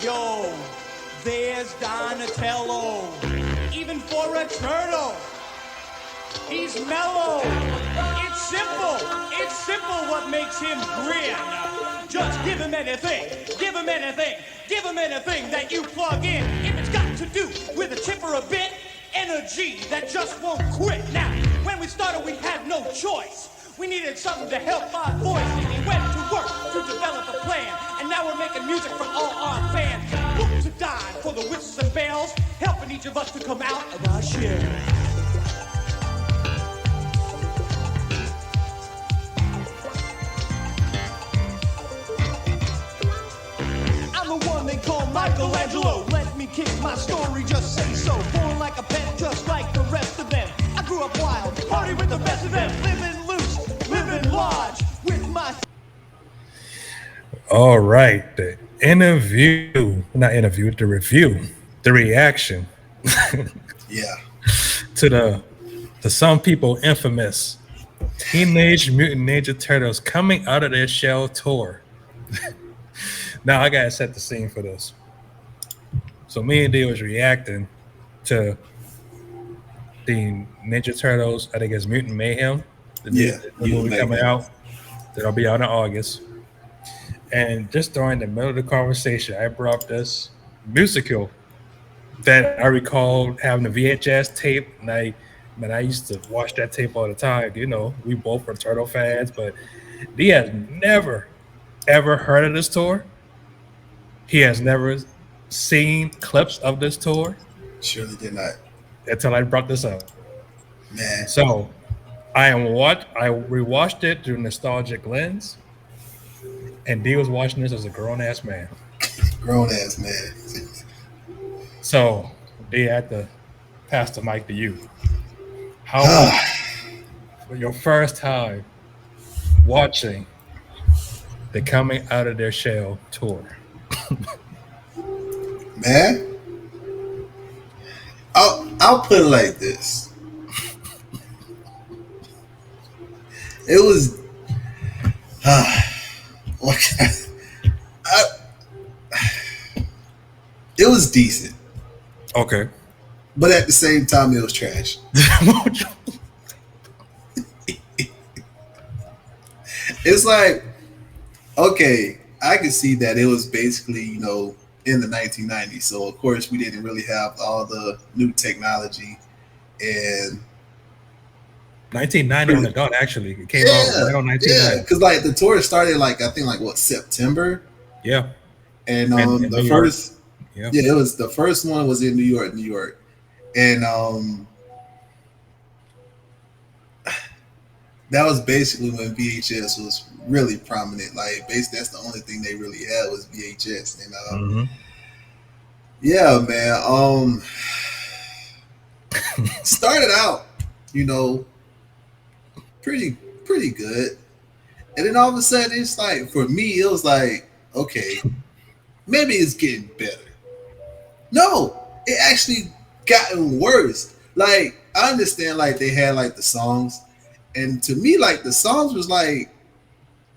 Yo, there's Donatello. Even for a turtle, he's mellow. It's simple. It's simple what makes him grin. Just give him anything. Give him anything. Give him anything that you plug in. If it's got to do with a chip or a bit, energy that just won't quit. Now, when we started, we had no choice. We needed something to help our voice. We went to work to develop a plan. And now we're making music for all our fans. Booked to dine for the whistles and bells, helping each of us to come out of our shell. I'm the one they call Michelangelo. Let me kick my story, just say so. Born like a pet, just like the rest of them. I grew up wild, party with the best of them. Living loose, living large, with my... All right, the review, the reaction. Yeah. To some people infamous Teenage Mutant Ninja Turtles coming out of their shell tour. Now I gotta set the scene for this. So me and D was reacting to the Ninja Turtles, I think it's Mutant Mayhem, the movie coming out. That'll be out in August. And just during the middle of the conversation, I brought up this musical that I recall having a VHS tape, and I used to watch that tape all the time. You know, we both were Turtle fans, but he has never, ever heard of this tour. He has never seen clips of this tour. Surely did not. Until I brought this up. Man. So I rewatched it through nostalgic lens, and D was watching this as a grown-ass man. Grown-ass man. So D had to pass the mic to you. How was your first time watching the Coming Out of Their Shell tour? Man, I'll put it like this. It was it was decent. Okay. But at the same time, it was trash. It's like, okay, I can see that it was basically, you know, in the 1990s. So, of course, we didn't really have all the new technology. And 1990 on the dot, actually. It came out right on 1990. Yeah, because, like, the tour started, like, I think, like, what, September? Yeah. And the first... Yeah, it was the first one was in New York. And that was basically when VHS was really prominent. Like, basically, that's the only thing they really had was VHS. And yeah, man. Started out, you know, pretty good, and then all of a sudden, it's like, for me, it was like, okay, maybe it's getting better. No, it actually gotten worse. Like, I understand, like, they had, like, the songs, and to me, like, the songs was, like,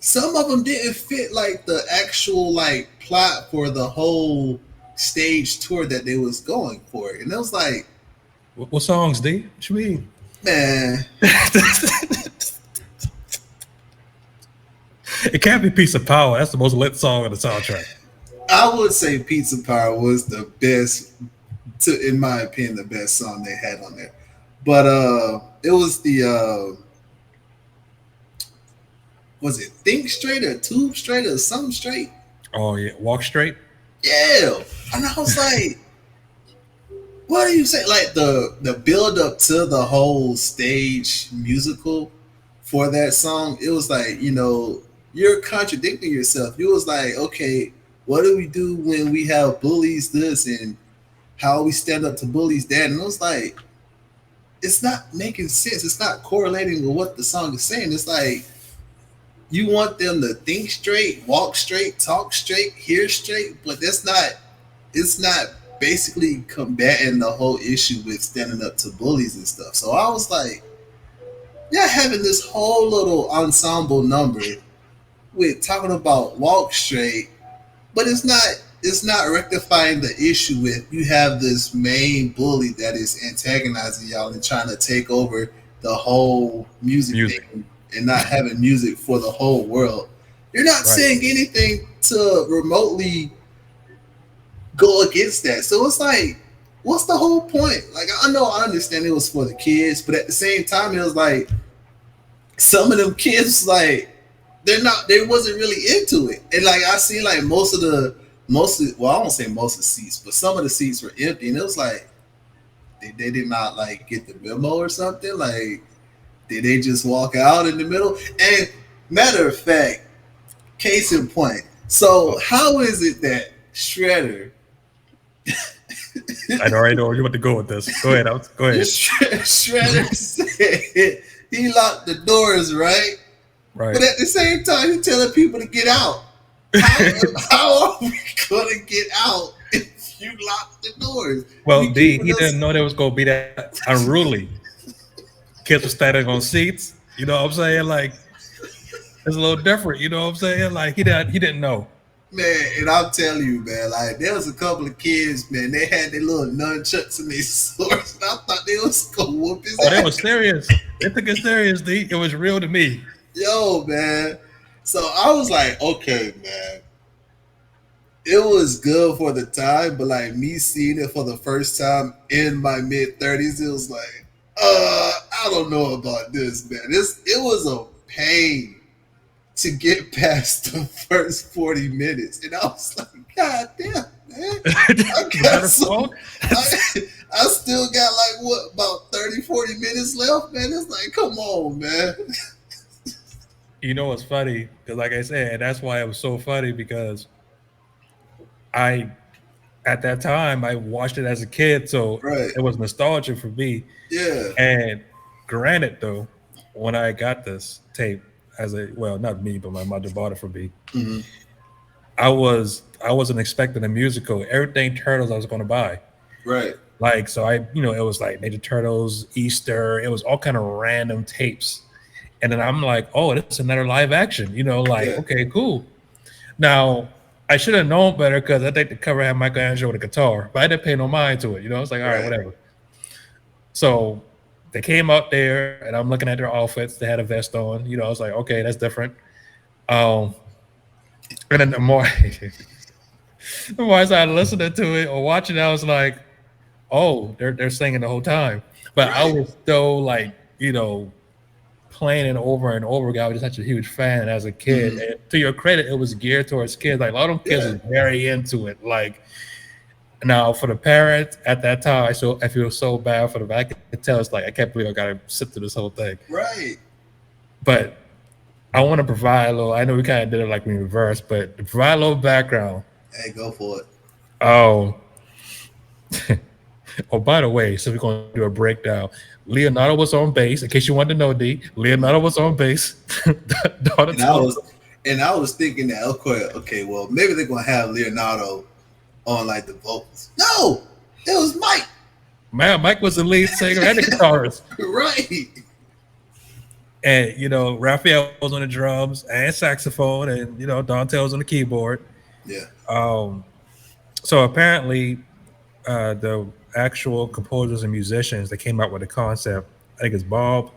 some of them didn't fit, like, the actual, like, plot for the whole stage tour that they was going for. And it was like... What songs, D? What you mean? Man. It can't be Piece of Power. That's the most lit song on the soundtrack. I would say Pizza Power was the best, in my opinion, the best song they had on there. But it was the was it Think Straight or Tube Straight or Something Straight? Oh yeah, Walk Straight. Yeah, and I was like, what do you say? Like the build up to the whole stage musical for that song, it was like, you know, you're contradicting yourself. It was like, okay, what do we do when we have bullies this and how we stand up to bullies that? And it was like, it's not making sense. It's not correlating with what the song is saying. It's like, you want them to think straight, walk straight, talk straight, hear straight, but it's not basically combating the whole issue with standing up to bullies and stuff. So I was like, yeah, having this whole little ensemble number with talking about walk straight, but it's not it's not rectifying the issue with you have this main bully that is antagonizing y'all and trying to take over the whole music Music, thing and not having music for the whole world. You're not right? saying anything to remotely go against that. So it's like, what's the whole point? Like, I know I understand it was for the kids, but at the same time, it was like some of them kids, like, they wasn't really into it. And like I see like well, I won't say most of the seats, but some of the seats were empty, and it was like they did not like get the memo or something. Like, did they just walk out in the middle? And matter of fact, case in point. So Oh, how is it that Shredder I already know where you want to go with this. Go ahead, go ahead. Shredder said he locked the doors, right? Right. But at the same time, he's telling people to get out. How, how are we gonna get out if you lock the doors? Well, You D, keeping he us didn't know there was gonna be that unruly. Kids were standing on seats. You know what I'm saying? Like it's a little different. You know what I'm saying? Like he didn't know. man, and I'm telling you, man, like there was a couple of kids, man, they had their little nunchucks and their swords, and I thought they was gonna whoop his Oh, they was ass. serious. They took it serious, D. It was real to me. Yo, man. So I was like, okay, man. It was good for the time, but like me seeing it for the first time in my mid 30s, it was like, I don't know about this, man. It was a pain to get past the first 40 minutes. And I was like, God damn, man. I got Matter of some fact, I, I still got like what about 30, 40 minutes left, man. It's like, come on, man. you know what's funny? Because like I said, and that's why it was so funny because I at that time I watched it as a kid, so Right. it was nostalgia for me. Yeah. And granted, though, when I got this tape as a well, not me, but my mother bought it for me. Hmm. I wasn't expecting a musical. Everything Turtles I was going to buy. Right. Like so, it was like Ninja Turtles, Easter. It was all kind of random tapes, and then I'm like, oh, this is another live action. Like Yeah. okay, cool. Now I should have known better because I think the cover had Michelangelo with a guitar, but I didn't pay no mind to it. It's like all right, Right. whatever. So they came out there, and I'm looking at their outfits. They had a vest on. I was like, okay, that's different. Um, and then the more, the more I started listening to it or watching it, I was like, oh, they're singing the whole time. But I Right. was still like, playing it over and over again. I was just such a huge fan as a kid. Hmm. And to your credit, it was geared towards kids. Like a lot of them kids Yeah. was very into it. Like now for the parents at that time, I feel so bad for them. I could tell it's like I can't believe I got to sit through this whole thing. Right. But I want to provide a little. I know we kind of did it like in reverse, but to provide a little background. Hey, go for it. Oh, oh, by the way, so we're going to do a breakdown. Leonardo was on bass. In case you wanted to know, D. Leonardo was on bass. And I Donatello, was and I was thinking that okay, well maybe they're gonna have Leonardo on like the vocals. No, it was Mike. man, Mike was the lead singer and the guitarist, Right. and Raphael was on the drums and saxophone, and Donatello was on the keyboard. Yeah. Um, so apparently, the actual composers and musicians that came up with the concept, I think it's Bob.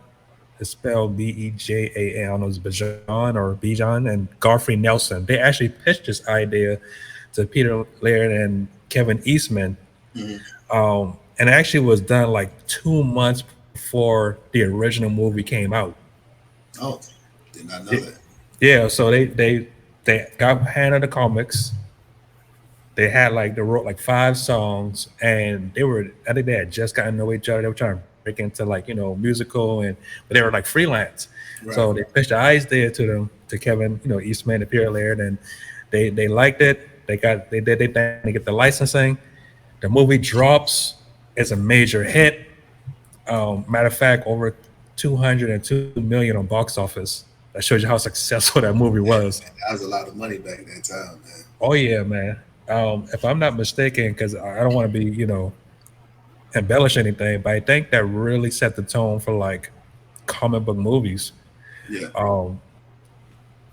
It's spelled Beja. I don't know, it's Bijan or Bijan and Godfrey Nelson. They actually pitched this idea to Peter Laird and Kevin Eastman. Hmm. And it actually was done like 2 months before the original movie came out. Oh, did not know It- that. yeah, so they got handed the comics. They had like they wrote like 5 songs, and I think they had just gotten to know each other. They were trying to break into like musical, but they were like freelance. So Right. they pitched the idea to them to Kevin Eastman and Pierre Laird, and they liked it. They did their thing to get the licensing. The movie drops. It's a major hit. Matter of fact, over 202 million on box office. That shows you how successful that movie was. That was a lot of money back in that time, man. Oh yeah, man. If I'm not mistaken, because I don't want to be, embellish anything, but I think that really set the tone for like comic book movies, Yeah. um,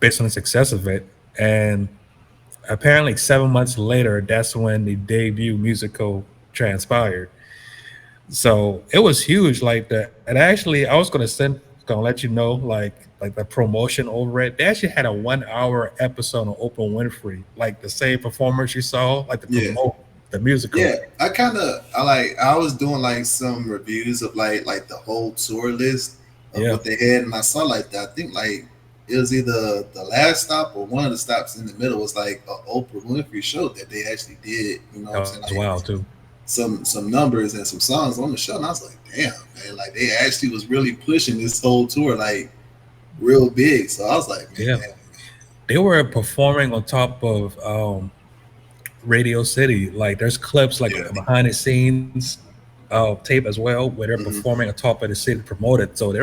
based on the success of it. And Apparently, 7 months later, that's when the debut musical transpired. So it was huge, like that. And actually, I was gonna let you know, like the promotion over it. They actually had a 1 hour episode on Oprah Winfrey, like the same performance you saw, like the Yeah. promote the musical. Yeah, I was doing like some reviews of like the whole tour list of Yeah, what they had, and I saw like that. I think like it was either the last stop or one of the stops in the middle was like a Oprah Winfrey show that they actually did. You know what I'm that saying? was Like wild too. some numbers and some songs on the show, and I was like, damn man, like they actually was really pushing this whole tour like real big. So I was like, Yeah, man, they were performing on top of Radio City. Like there's clips like yeah, behind the scenes tape as well where they're hmm, performing on top of the city to promote it. So they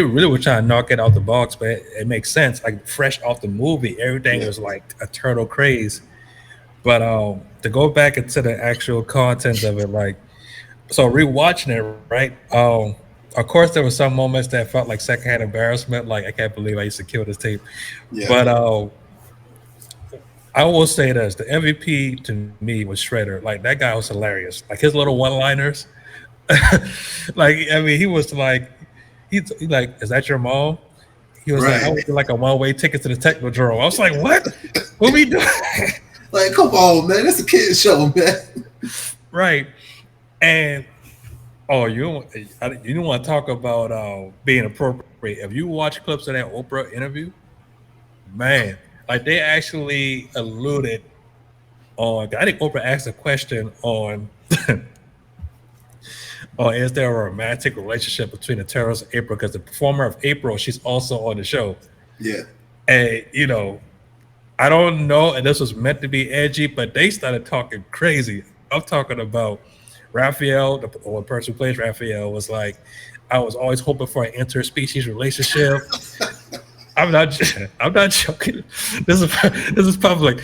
really were trying to knock it out the box, but it makes sense. Like fresh off the movie, everything yeah, was like a turtle craze. But to go back into the actual content of it, like so rewatching it, right? Of course there were some moments that felt like secondhand embarrassment. Like I can't believe I used to kill this tape. yeah, But I will say this: the MVP to me was Shredder. Like that guy was hilarious. Like his little one-liners. Like I mean, he was like, he like, is that your mom? He was like, I right. would do like a one-way ticket to the Technodrome. I was like, what? What we doing? Like, come on, man, it's a kids show, man. Right. And oh, you don't want to talk about being appropriate. If you watch clips of that Oprah interview, man, like they actually alluded on. I think Oprah asked a question on or is there a romantic relationship between the terrorist and April? Because the performer of April, she's also on the show. Yeah, And, I don't know, and this was meant to be edgy, but they started talking crazy. I'm talking about Raphael, or the person who plays Raphael, was like, I was always hoping for an interspecies relationship. I'm not, I'm not joking. This is public.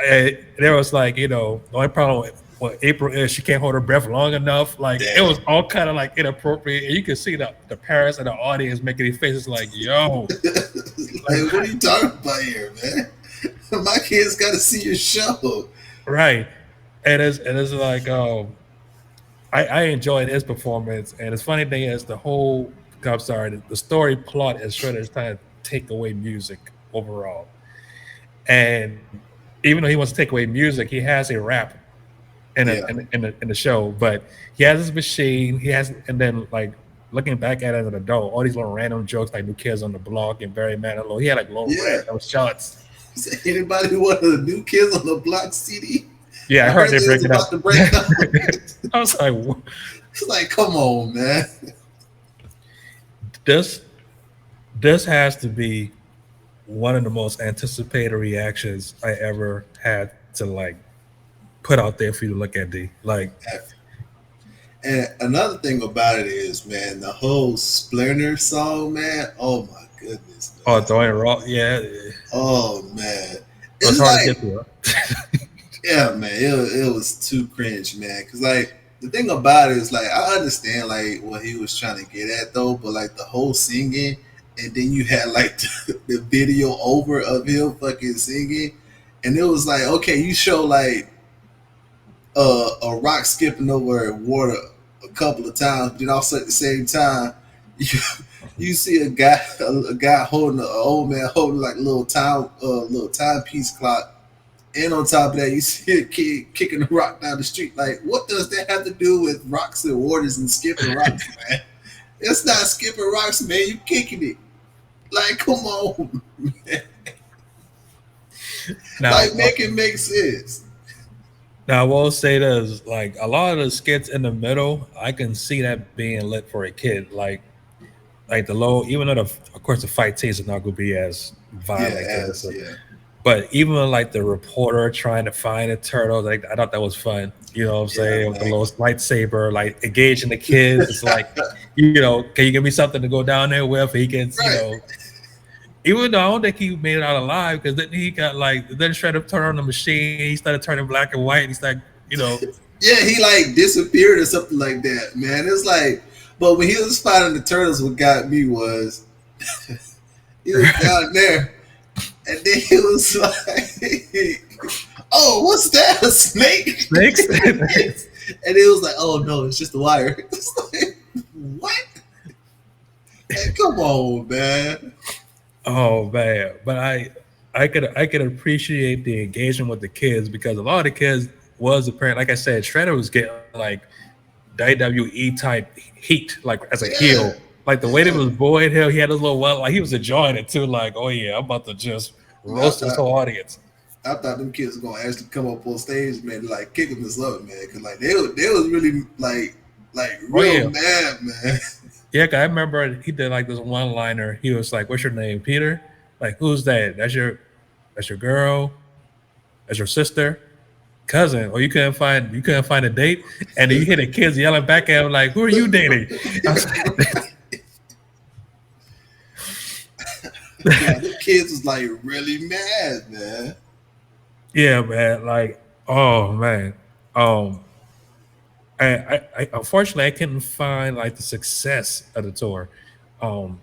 And there was like, the only problem with what April is, she can't hold her breath long enough. Like it damn. was all kind of like inappropriate, and you can see the parents and the audience making these faces like, "Yo, like Like, what are you talking about here, man? My kids got to see your show. right." And it's like, I enjoyed his performance, and the funny thing is the whole. I'm sorry, the story plot is Shredder is trying to take away music overall, and even though he wants to take away music, he has a rap Yeah, in the show, but he has his machine. He has, and then like looking back at it as an adult, all these little random jokes like New Kids on the Block and Barry Manilow. He had like little yeah. random shots. Anybody want the New Kids on the Block CD? Yeah, I I heard heard they they break was it about up. to break up. I was like, It's like, come on, man. this this has to be one of the most anticipated reactions I ever had to like put out there for you to look at. D like, And another thing about it is, man, the whole Splinter song, man. Oh my goodness, oh, man. throwing it raw, yeah, it Oh man, was it's hard to like, get through. yeah, man, it was too cringe, man. Cause like the thing about it is, like, I understand like what he was trying to get at though, but like the whole singing, and then you had like the video over of him fucking singing, and it was like, okay, you show like a rock skipping over water a couple of times, but then also at the same time, you you see a guy holding an old man holding like a little timepiece clock, and on top of that, you see a kid kicking a rock down the street. Like, what does that have to do with rocks and waters and skipping rocks, man? It's not skipping rocks, man. You kicking it. Like, come on, Now, like make it make sense. now I will say this: like a lot of the skits in the middle, I can see that being lit for a kid. Like the low, even though of course the fight scenes are not going to be as Yeah, violent as this, as yeah, but even like the reporter trying to find a turtle, like I thought that was fun. You know what I'm yeah, saying? With the man. little lightsaber, like engaging the kids. It's like, can you give me something to go down there with? He gets, Right. even though I don't think he made it out alive because then he got like, then Shredder turned on the machine. He started turning black and white. And he's like, Yeah, he like disappeared or something like that, man. It's like, but when he was fighting the turtles, what got me was he was down there, and then he was like, Oh, what's that? A snake? Snakes. And it was like, oh no, it's just a wire. It's like, what? Hey, come on, man. Oh man, but I could appreciate the engagement with the kids because a lot of the kids was apparent. Like I said, Shredder was getting like WWE type heat, like as a heel. Yeah, Like the way that was yeah. bullying him, he had his little one, like he was enjoying it too. Like, oh yeah, I'm about to just Man, roast this whole audience. I thought them kids were gonna actually come up on stage, man, like kicking this up, man, because like they was really like Oh real yeah, mad, man. yeah. 'Cause I remember he did like this one liner. He was like, "What's your name, Peter?" Like, who's that? That's your girl. That's your sister. Cousin, or you couldn't find a date, and then you hear the kids yelling back at him like, "Who are you dating?" I was Yeah, like, the kids was like really mad, man. yeah, man. Like, oh man. Um, I unfortunately I couldn't find like the success of the tour,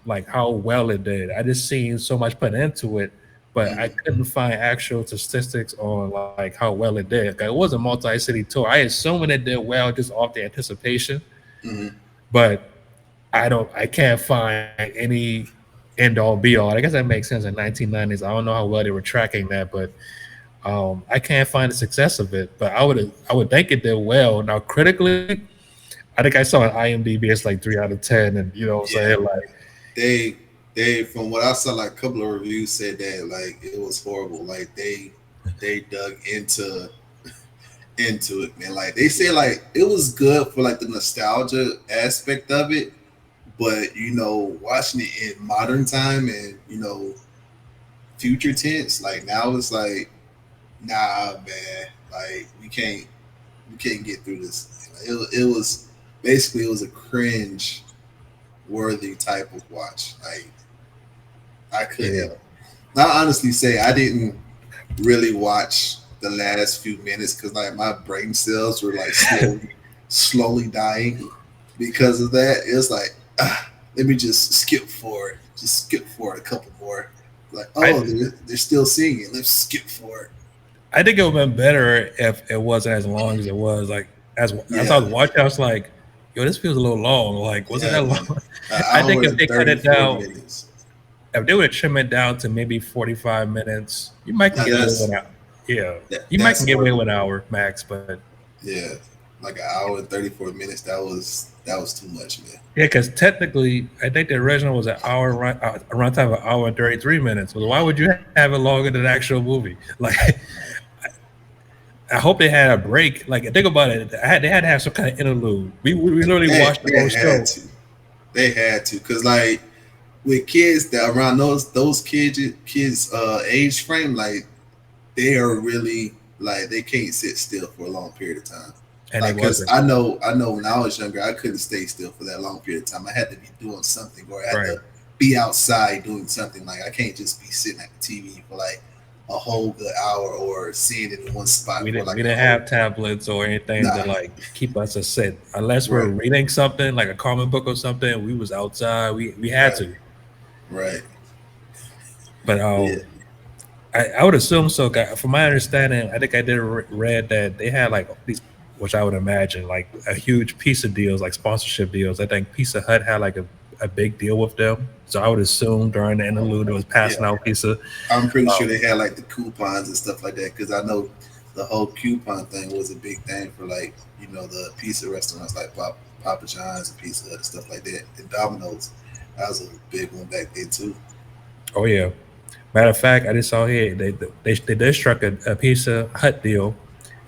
like how well it did. I just seen so much put into it, but I Mm-hmm. couldn't find actual statistics on like how well it did. Like, it was a multi-city tour. I assume it did well just off the anticipation, Mm-hmm. but I can't find any end all be all. I guess that makes sense in 1990s. I don't know how well they were tracking that, but I can't find the success of it. But I would think it did well. Now critically, I think I saw an IMDb it's like 3 out of 10, and you know what I'm Yeah, saying, like they from what I saw, like a couple of reviews said that like it was horrible. Like they dug into it, man. Like they said, like it was good for like the nostalgia aspect of it, but watching it in modern time and future tense, like now it's like, nah, man, like we can't get through this. It was basically it was a cringe worthy type of watch. Like I yeah, couldn't. I honestly say I didn't really watch the last few minutes because like my brain cells were like slowly dying because of that. It's like let me just skip forward, just skip forward a couple more. Like, oh, I they're still singing. Let's skip forward. I think it would have been better if it wasn't as long as it was. Like as I Yeah, was watching, I was like, "Yo, this feels a little long." Like, was it yeah, that man. long? An I think hour if and they cut it 34 down, minutes. if they would have trimmed it down to maybe 45 minutes, you might can Now get away with that's that. Yeah, you might can that's get away worth with it. an hour max, but Yeah, like an hour and 34 minutes. That was too much, man. yeah, because technically, I think the original was an hour a runtime of an hour and 33 minutes. Well, why would you have it longer than the actual movie? Like, I hope they had a break. Like, think about it. They had to have some kind of interlude. We literally They watched the they whole had show. to. They had to, cause like with kids that around those kids age frame, like they are really like they can't sit still for a long period of time. And it Like, cause wasn't. I know when I was younger, I couldn't stay still for that long period of time. I had to be doing something, or I had Right. to be outside doing something. Like I can't just be sitting at the TV for like a whole good hour or sitting in one spot We for didn't like we a didn't whole. have tablets or anything to Nah, like keep us a sit. Unless we're right, reading something like a comic book or something, we was outside. We had right, to. right. But Yeah. I would assume so. From my understanding, I think I did read that they had like these, which I would imagine like a huge piece of deals, like sponsorship deals. I think Pizza Hut had like a big deal with them. So I would assume during the interlude, it was passing Yeah. out pizza. I'm pretty sure Um, they had like the coupons and stuff like that because I know the whole coupon thing was a big thing for like the pizza restaurants like Papa John's and Pizza Hut and stuff like that, and Domino's. That was a big one back then too. oh yeah. Matter of fact, I just saw here they did struck a Pizza Hut deal.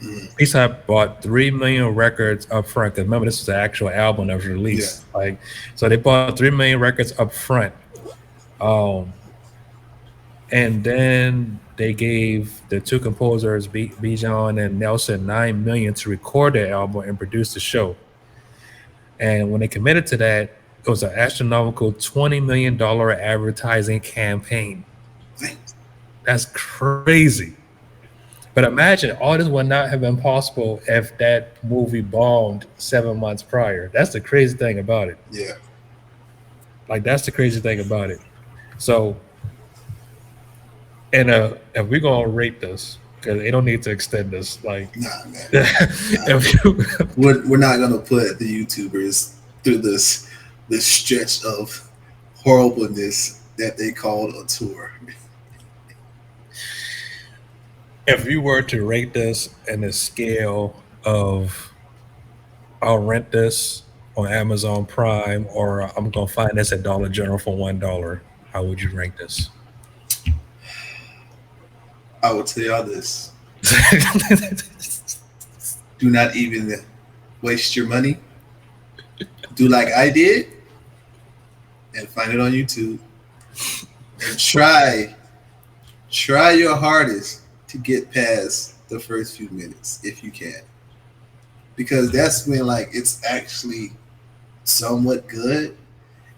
Mm, Pizza Hut bought 3 million records up front. Because remember, this was an actual album that was yeah, released. Like, so they bought 3 million records up front. Um, and then they gave the two composers, Bijan and Nelson, 9 million to record their album and produce the show. And when they committed to that, it was an astronomical $20 million advertising campaign. Dang, That's crazy. But imagine all this would not have been possible if that movie bombed 7 months prior. That's the crazy thing about it. yeah, Like, that's the crazy thing about it. So And if we're gonna rate this, because they don't need to extend this, like Nah, man. if you, We're not gonna put the YouTubers through this stretch of horribleness that they called a tour. if you were to rate this in a scale of I'll rent this on Amazon Prime or I'm gonna find this at Dollar General for $1, how would you rank this? I will tell y'all this: do not even waste your money. Do like I did and find it on YouTube and try your hardest to get past the first few minutes if you can, because that's when like it's actually somewhat good.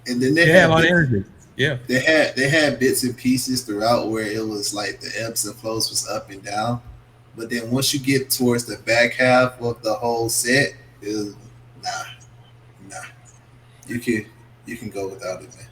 And then they Yeah, a had lot of bits, energy. Yeah. they had bits and pieces throughout where it was like the ebbs and flows was up and down. But then once you get towards the back half of the whole set, it was, nah, nah. You can you can go without it, man.